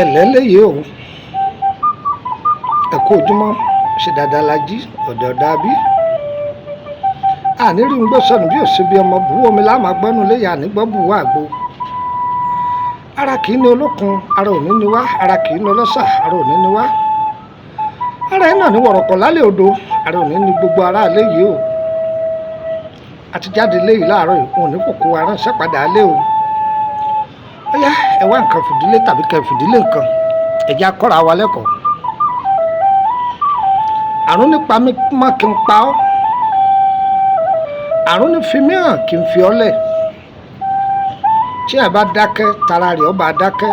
ẹlẹ́lẹ́yìí o ẹ̀kọ́ ojúmọ́ ṣe dáadáa la jí ọ̀dọ̀ dàbí àníri ń gbọ́ sọnù bí òsì bí ọmọ bùú omi láàmú agbọ́nú léyà nígbọ́ bùú àgbo ara kì í ní olókun ara òní ni wá ara kì í ní ọlọ́sà ara òní ni wá ara ẹ̀ náà ní wọ̀rọ̀kọ̀ lálẹ́ odò ara òní ni gbogbo ara àlẹ́ yìí o àti jáde léyìí láàárọ̀ yìí wọn ò ní kókó wa ránṣẹ́ padà alẹ́ o ọ̀yá ẹ wá nǹkan fìdílé tàbí kẹ́ fìdílé nǹkan ẹ̀jẹ̀ akọ́ra wa lẹ́kọ̀ọ́ àrùn nípa mi mọ́ kí n pa ọ́ àrùn ní fi mí hàn kí n fi ọ́ lẹ̀ tí ẹ bá dákẹ́ tara rẹ̀ ọba dákẹ́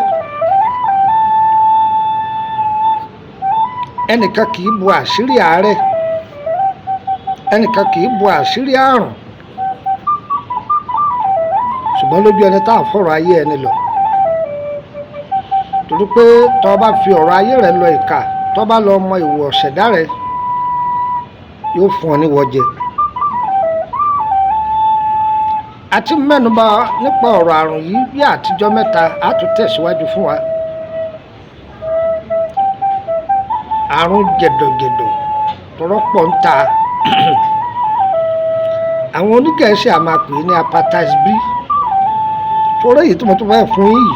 ẹnìkan kì í bu àṣírí àárẹ̀ ẹnìkan kì í bu àṣírí àrùn ṣùgbọ́n lójú ẹni tá à ń fọ̀rọ̀ ayé ẹni lọ torí pé tọ́ bá fi ọ̀rọ̀ ayé rẹ lọ ìkà tọ́ bá lọ mọ ìwọ̀ ọ̀ṣẹ̀dá rẹ yóò fún ọ níwọ̀jẹ. àti mẹ́nuba nípa ọ̀rọ̀ àrùn yìí bí àtijọ́ mẹ́ta á tún tẹ̀síwájú fún wa. àrùn gẹ̀dọ̀gẹ̀dọ̀ tọrọ pọ̀ ń ta àwọn onígẹ̀ẹ́sì a máa pè é ní hepatitis B torí èyí tí mo tún fẹ́ fún yìí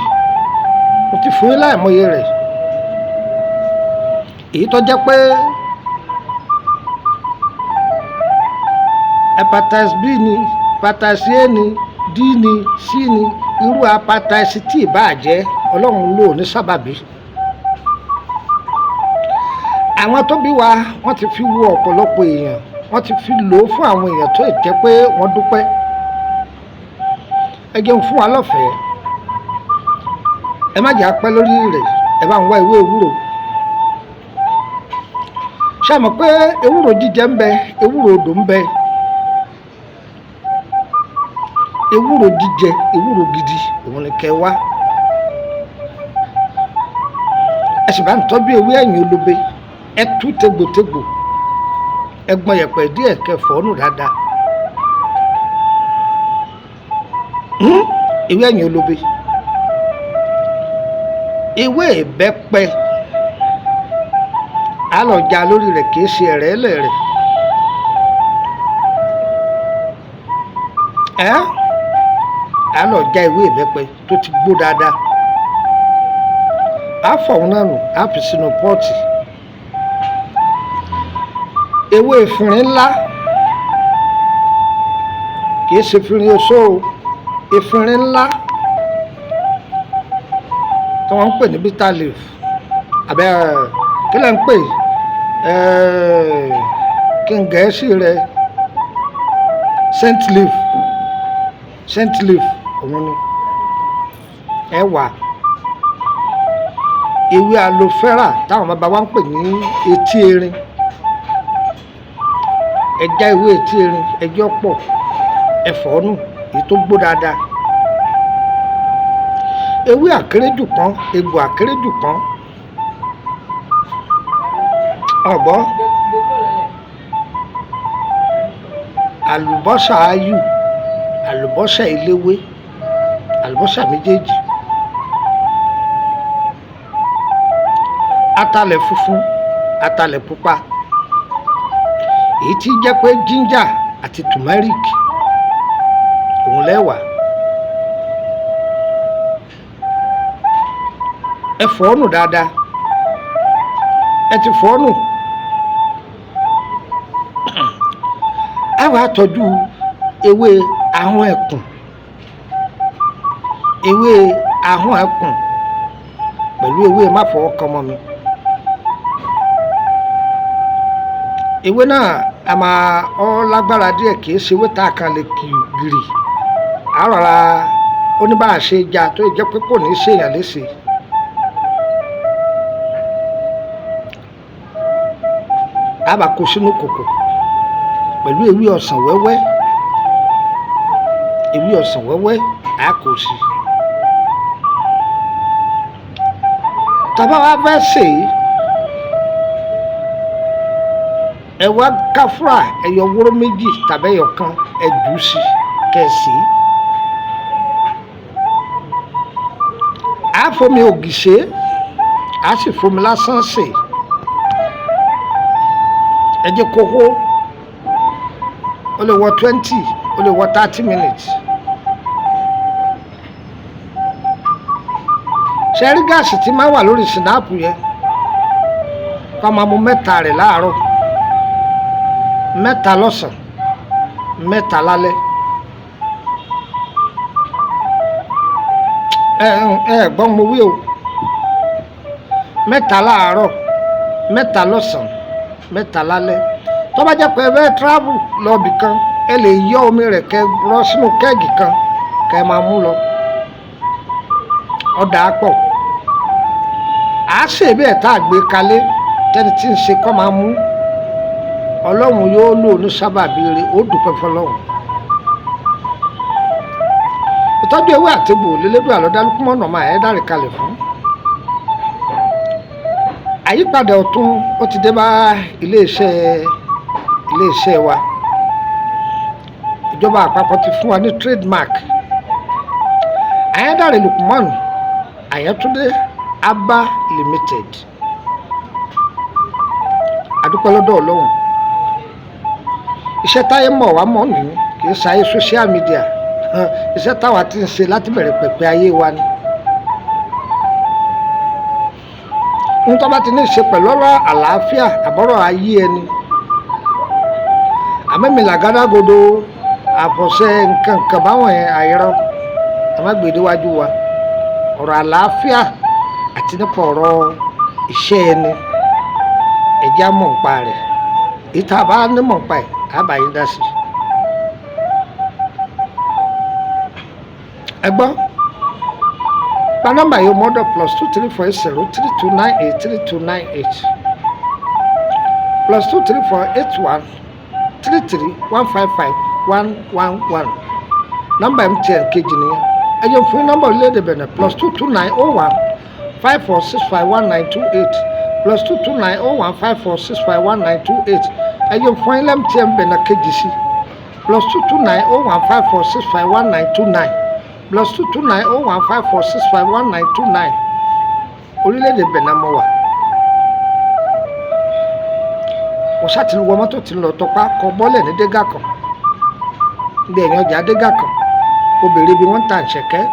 mo ti fún yín láìmọye rẹ̀ èyí tó jẹ́ pé hepatitis B ni hepatitis A ni D ni C ni irú hepatitis tí ì bá jẹ́ ọlọ́run ló ní sábàbí àwọn tó bí wa wọ́n ti fi wo ọ̀pọ̀lọpọ̀ èèyàn wọ́n ti fi lò ó fún àwọn èèyàn tó jẹ́ pé wọ́n dúpẹ́ ẹ jẹun fún wa lọ́fẹ̀ẹ́ ẹ má jẹ́ apẹ́ lórí rẹ̀ ẹ bá ń wá ewé ewúro ṣé ẹ mọ̀ pé ewúro jíjẹ ń bẹ ewúro odò ń bẹ ewúro jíjẹ ewúro gidi òun ni kẹ́ wá ẹ sì bá ń tọ́jú ewé ẹ̀yìn olóbe ẹ tú tegbòtegbò ẹ gbọ́n yẹ̀pẹ̀ díẹ̀ kẹ́ fọ́nù dáadáa ewé ẹ̀yìn olóbe ewé ìbẹ́pẹ alọ̀já lórí rẹ̀ kìí ṣe ẹ̀rẹ́ ẹlẹ́rẹ̀ alọ̀já ewé ìbẹ́pẹ tó ti gbó dáadáa àfọ̀hún náà nù á fi sínú pọ́ọ̀tì ewé efinrin ńlá kìí ṣe efinrin oṣó o efinrin ńlá tí wọ́n ń pè ní bitter leaf àbẹ́ kí lẹ́ ń pè kí n gẹ̀ẹ́sì rẹ scent leaf òun ni ẹ̀wà ewé aloe vera táwọn bàbá wa ń pè ní etí erin ẹja ewé etí erin ẹjọ́ pọ̀ ẹ̀fọ́ nù èyí tó gbó dáadáa ewé àkérédù kan egbò àkérédù kan ọ̀gbọ́ àlùbọ́sà ayù àlùbọ́sà eléwé àlùbọ́sà méjèèjì atalẹ̀ funfun atalẹ̀ pupa èyí tí jẹ́ pé ginger àti turmeric òun lẹ́wà ẹ fọ́ọ̀nù dáadáa ẹ ti fọ́ọ̀nù a wá tọ́jú ewé ahọ́n ẹkùn pẹ̀lú ewé má fọwọ́ kan mọ́ mi ewé náà a máa ọ́ lágbára díẹ̀ kì í ṣe ewé tá a kan lè gìrì àrọ̀ra oníbàáṣe ja tó yẹ jẹ́ pé kò ní í ṣèyàn léṣe a bá kó sínú kòkò pẹ̀lú ewé ọsàn wẹ́wẹ́ a kò sí tàbá wa fẹ́ sè é ẹ wá káfúrà ẹyọ wóró méjì tàbí ẹyọ kan ẹ jù ú sí kẹsì àfomi ògì ṣe a sì fomi lásán sè ẹ jẹ́ kó hó ó lè wọ 20 ó lè wọ 30 minutes. ṣe rí gáàsì tí máa wà lórí sinapu yẹn kó máa mu 3 rẹ̀ láàárọ̀ 3 lọ́sàn 3 lálẹ́. Gbọ́n mo wí o 3 láàárọ̀ 3 lọ́sàn 3 lálẹ́. tó bá jẹ́ pé ẹ fẹ́ travel lọ bì kan ẹ lè yọ omi rẹ̀ kẹ́ rọ sínú kẹ́ẹ̀gì kan kẹ́ máa mú lọ ọ̀dà pọ̀. à á ṣe bẹ́ẹ̀ tá a gbé kalẹ̀ tẹ́ni tí ń ṣe kọ́ máa mú ọlọ́run yóò lò ní sábàbí rẹ̀ ó dúpẹ́ fọlọ́run. ìtọ́jú ewé àtegbò lélẹ́dọ̀ àlọ́dálùkúmọ̀nà máa ẹ̀ dárí kalẹ̀ fún. àyípadà ọ̀tun ó ti dé bá iléeṣẹ́ wa. ìjọba àpapọ̀ ti fún wa ní trademark Ayédáre Lukman Ayétúndé Abba Limited. adúpẹ́ lọ́dọ̀ ọlọ́run. iṣẹ́ táyé mọ̀ wá mọ̀ nìyí kì í ṣayé social media iṣẹ́ táwa ti ń ṣe láti bẹ̀rẹ̀ pẹ̀pẹ̀ ayé wa ni. nítorí bá ti ní í ṣe pẹ̀lú ọ̀rọ̀ àlàáfíà àbọ̀rọ̀ ayé ẹni àmẹ́mi làgádágodo àfọ̀ṣẹ nǹkan báwọn àìrọ àmàgbèdéwájú wa ọ̀rọ̀ àlàáfíà àti nípa ọ̀rọ̀ iṣẹ́ ẹni ẹ̀já mọ̀ nípa rẹ̀ ìta bá ní mọ̀ nípa ẹ̀ àbáyé dá sí. ẹ gbọ́ pa nọ́mbà yìí mọ́dọ̀ +2348032983298 +2348133155111 nọ́mbà MTN kejì nìyẹn. ẹ jẹ́ fún nọ́mbà orílẹ̀-èdè Benin +2290154651928 +2290154651928 ẹ jẹ́ fún ilé MTN Benin kejì sí +2290154651929 +2290154651929 orílẹ̀-èdè Benin mọ̀ wá. wọ́n ṣàtìlú wọ mọ́tò tí ń lọ tọpá kọ bọ́lẹ̀ ní dégà kan bí ẹ̀yìn ọjà dégà kan kó béèrè bí wọ́n ń ta ṣẹ̀kẹ́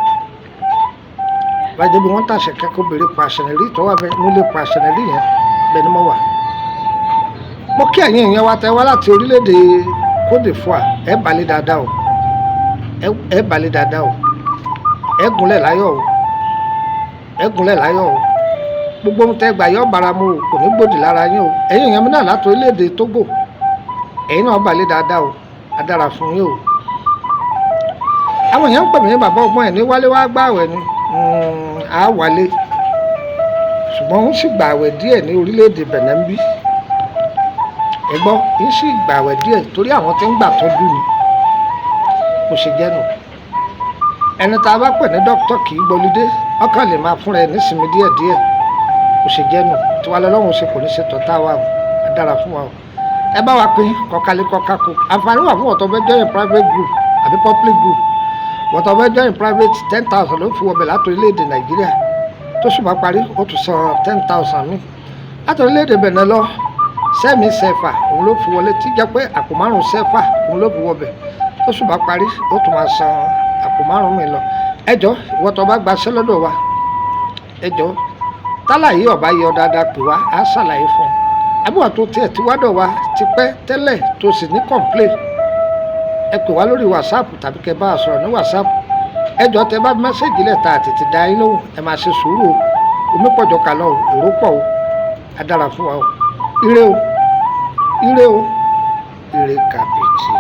bájẹ́ bí wọ́n ń ta ṣẹ̀kẹ́ kó béèrè pàṣẹnẹ̀rí tó wà nílé pàṣẹnẹ̀rí yẹn Benin mọ̀ wá. mo kí ẹ̀yin èèyàn wa tẹ́ wá láti orílẹ̀-èdè Côte d'Ivoire ẹ̀ balẹ̀ dáadáa o ẹ̀ balẹ̀ dáadáa o ẹ̀ gúnlẹ̀ láyọ̀ o ẹ̀ gúnlẹ̀ láyọ̀ o gbogbo ohun tẹ́ gbà yọ bára mu o kò ní gbòdì lára yín o ẹ̀yin èèyàn mi náà láti orílẹ̀-èdè Togo ẹ̀yin náà balẹ̀ dáadáa o adára fún yín o. àwọn èèyàn ń pè mí ní bàbá ọgbọ́n ẹ̀ ní wálé wá gbààwẹ̀ ni á wálé ṣùgbọ́n ń sì gbààwẹ̀ díẹ̀ ní orílẹ̀-èdè Benin bí ẹ gbọ́ ń sì gbààwẹ̀ díẹ̀ torí àwọn tí ń gbà tọ́jú ni kò ṣe jẹ́ nù. ẹni tá a bá pè ní dókítà kì í gbọ́lúdé ọkàn lè máa fúnra ẹ̀ nísìnyí díẹ̀díẹ̀ kò ṣe jẹ́ nù tiwa lọ́lọ́run ṣe kò ní ṣe tọ́ta wa o ẹ dára fún wa o. ẹ bá wa pín kọkálí kọkákó àǹfààní wà fún ọ̀tọ̀ fẹ́ join private group àbí public group ọ̀tọ̀ fẹ́ join private 10,000 ló fi wọbẹ̀ láti orílẹ̀-èdè Nàìjíríà tó ṣùgbọ́n parí ó tún san 10,000 mi láti orílẹ̀-èdè Benin lọ sẹ́mi sẹ́fà òun ló fi wọlé tí jẹ́ pé àpò 5 sẹ́fà òun ló fi wọbẹ̀ tó ṣùgbọ́n parí ó tún máa san àpò 5 mi lọ. ẹjọ́ ìwọ́tọ̀ bá gbaṣẹ́ lọ́dọ̀ wa ẹjọ́ tálàyé ọba yọ dáadáa pè wá á ṣàlàyé fún un àbúrò tó tiẹ̀ ti wádọ̀ wa ti pẹ́ tẹ́lẹ̀ tó sì ní complain ẹ pè wá lórí WhatsApp tàbí kẹ́ bá a sọ̀rọ̀ ní WhatsApp ẹjọ́ tẹ bá mẹ́sẹ̀gì lẹ̀ tá a tètè dá yín lóhùn ẹ máa ṣe sùúrù o omi pọ̀jọ kàlọ́ o èrò pọ̀ o adára fún wa o ire o ire o ire kàbìtì.